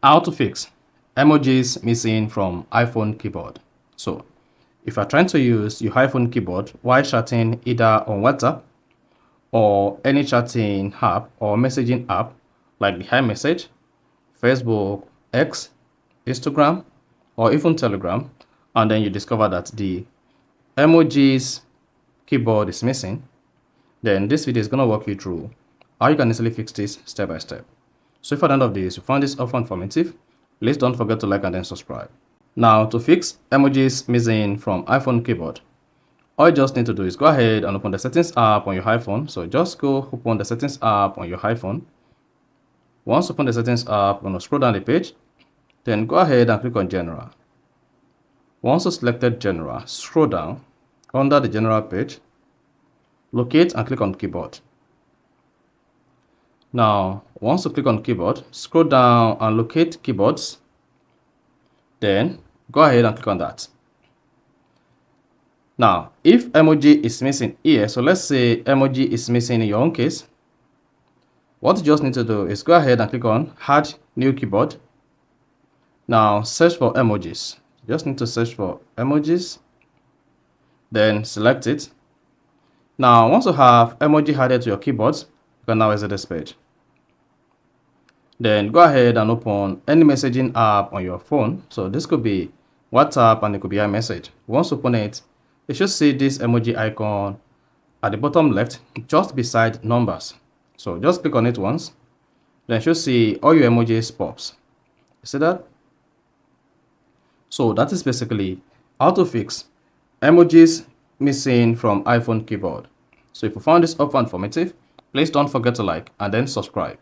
How to fix emojis missing from iPhone keyboard. So if you're trying to use your iPhone keyboard while chatting either on WhatsApp or any chatting app or messaging app like the iMessage, Facebook, X, Instagram, or even Telegram, and then you discover that the emojis keyboard is missing, then this video is going to walk you through how you can easily fix this step by step. So if at the end of this you found this often informative, please don't forget to like and then subscribe. Now, to fix emojis missing from iPhone keyboard, all you just need to do is go ahead and open the settings app on your iPhone. So just go open the settings app on your iPhone. Once open the settings app, you're going to scroll down the page, then go ahead and click on general. Once you selected general, scroll down under the general page, locate and click on keyboard. Now, once you click on keyboard, scroll down and locate keyboards. Then go ahead and click on that. Now, if emoji is missing here, so let's say emoji is missing in your own case, what you just need to do is go ahead and click on add new keyboard. Now search for emojis. You just need to search for emojis, then select it. Now once you have emoji added to your keyboards, you can now exit this page. Then go ahead and open any messaging app on your phone. So this could be WhatsApp and it could be iMessage. Once you open it, you should see this emoji icon at the bottom left, just beside numbers. So just click on it once. Then you should see all your emojis pops. You see that? So that is basically how to fix emojis missing from iPhone keyboard. So if you found this often informative, please don't forget to like and then subscribe.